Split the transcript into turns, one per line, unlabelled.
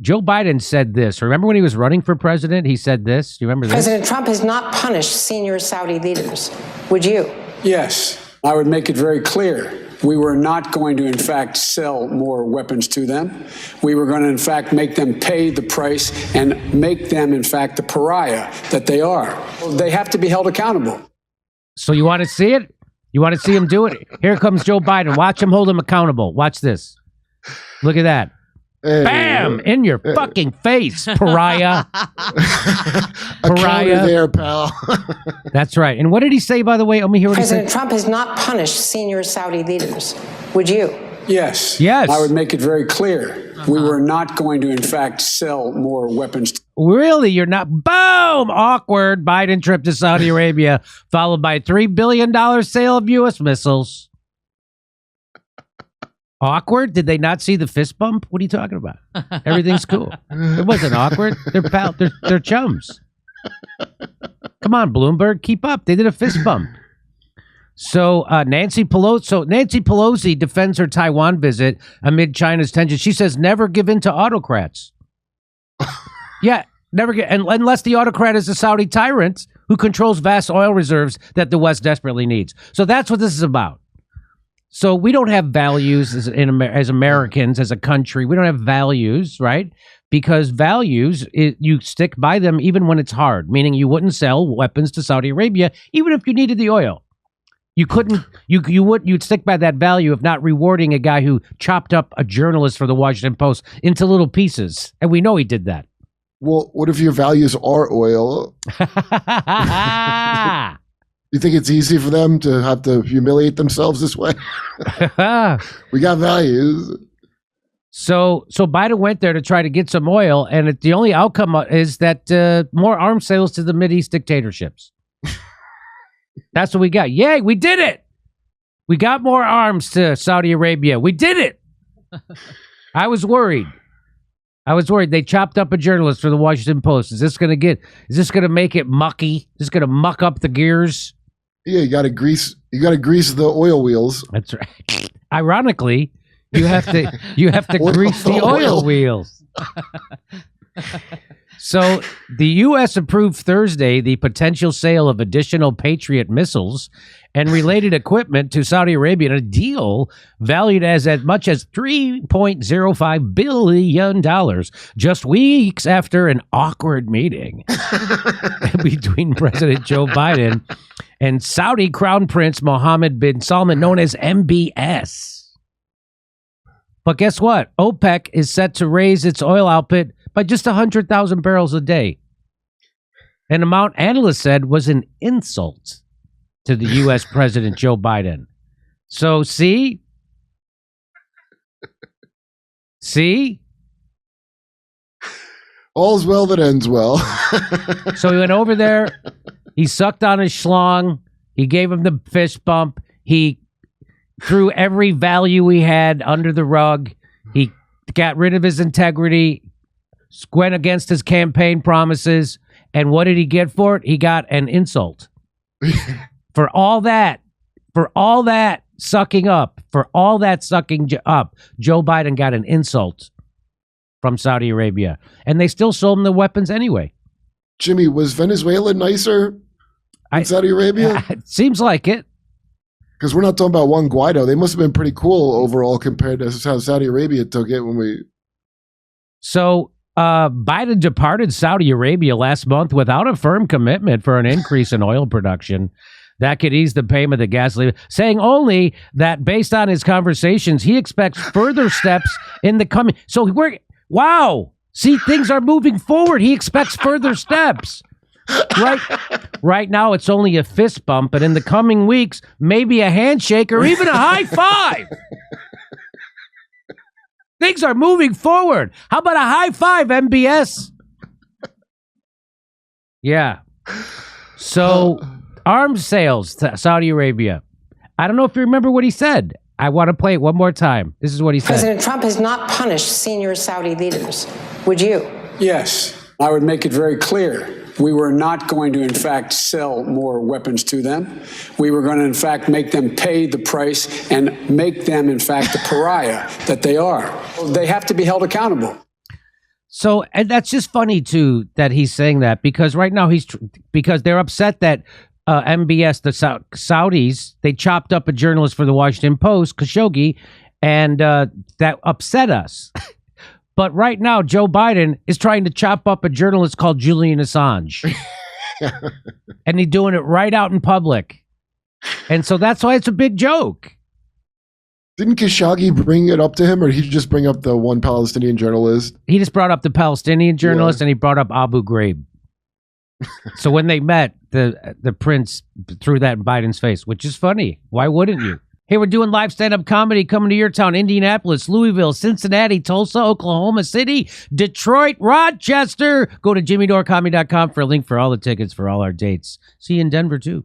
Joe Biden said this. Remember when he was running for president? He said this. Do you remember this?
President Trump has not punished senior Saudi leaders. Would you?
Yes, I would make it very clear. We were not going to, in fact, sell more weapons to them. We were going to, in fact, make them pay the price and make them, in fact, the pariah that they are. They have to be held accountable.
So you want to see it? You want to see him do it? Here comes Joe Biden. Watch him hold him accountable. Watch this. Look at that.
Hey,
Bam! In your fucking face, pariah.
Pariah there, pal.
That's right. And what did he say, by the way? Let me hear what he said.
President Trump has not punished senior Saudi leaders. Would you?
Yes.
Yes.
I would make it very clear. We were not going to, in fact, sell more weapons.
Really? You're not? Boom! Awkward Biden trip to Saudi Arabia, followed by $3 billion sale of U.S. missiles. Awkward? Did they not see the fist bump? What are you talking about? Everything's cool. It wasn't awkward. They're chums. Come on, Bloomberg, keep up. They did a fist bump. So Nancy Pelosi defends her Taiwan visit amid China's tension. She says never give in to autocrats. Yeah, never get, unless the autocrat is a Saudi tyrant who controls vast oil reserves that the West desperately needs. So that's what this is about. So we don't have values as Americans, as a country. We don't have values, right? Because values, you stick by them even when it's hard, meaning you wouldn't sell weapons to Saudi Arabia even if you needed the oil. You couldn't. You'd stick by that value of not rewarding a guy who chopped up a journalist for the Washington Post into little pieces, and we know he did that.
Well, what if your values are oil? You think it's easy for them to have to humiliate themselves this way? We got values.
So Biden went there to try to get some oil, and the only outcome is that more arms sales to the Mideast dictatorships. That's what we got. Yay, we did it. We got more arms to Saudi Arabia. We did it. I was worried. They chopped up a journalist for the Washington Post. Is this going to make it mucky? Is this going to muck up the gears?
Yeah, you got to grease the oil wheels.
That's right. Ironically, you have to grease the oil wheels. So the U.S. approved Thursday the potential sale of additional Patriot missiles and related equipment to Saudi Arabia in a deal valued as much as $3.05 billion, just weeks after an awkward meeting between President Joe Biden and Saudi Crown Prince Mohammed bin Salman, known as MBS. But guess what? OPEC is set to raise its oil output by just 100,000 barrels a day. An amount analysts said was an insult to the U.S. President Joe Biden. So, see?
All's well that ends well.
So he went over there. He sucked on his schlong. He gave him the fist bump. He threw every value he had under the rug. He got rid of his integrity, went against his campaign promises. And what did he get for it? He got an insult. For all that sucking up, Joe Biden got an insult from Saudi Arabia. And they still sold him the weapons anyway.
Jimmy, was Venezuela nicer than Saudi Arabia?
It seems like it.
Because we're not talking about Juan Guaido. They must have been pretty cool overall compared to how Saudi Arabia took it when we...
So Biden departed Saudi Arabia last month without a firm commitment for an increase in oil production that could ease the payment of gasoline, saying only that based on his conversations, he expects further steps in the coming. So wow. See, things are moving forward. He expects further steps. Right now, it's only a fist bump, and in the coming weeks, maybe a handshake or even a high five. Things are moving forward. How about a high five, MBS? Yeah. So, arms sales to Saudi Arabia. I don't know if you remember what he said. I want to play it one more time. This is what he said.
President Trump has not punished senior Saudi leaders. Would you?
Yes, I would make it very clear. We were not going to, in fact, sell more weapons to them. We were going to, in fact, make them pay the price and make them, in fact, the pariah that they are. They have to be held accountable.
So, and that's just funny too that he's saying that, because right now because they're upset that MBS, the Saudis, they chopped up a journalist for the Washington Post, Khashoggi, and that upset us. But right now, Joe Biden is trying to chop up a journalist called Julian Assange. And he's doing it right out in public. And so that's why it's a big joke.
Didn't Khashoggi bring it up to him, or did he just bring up the one Palestinian journalist?
He just brought up the Palestinian journalist, and he brought up Abu Ghraib. So when they met, the prince threw that in Biden's face, which is funny. Why wouldn't you? Hey, we're doing live stand-up comedy coming to your town: Indianapolis, Louisville, Cincinnati, Tulsa, Oklahoma City, Detroit, Rochester. Go to jimmydorecomedy.com for a link for all the tickets for all our dates. See you in Denver, too.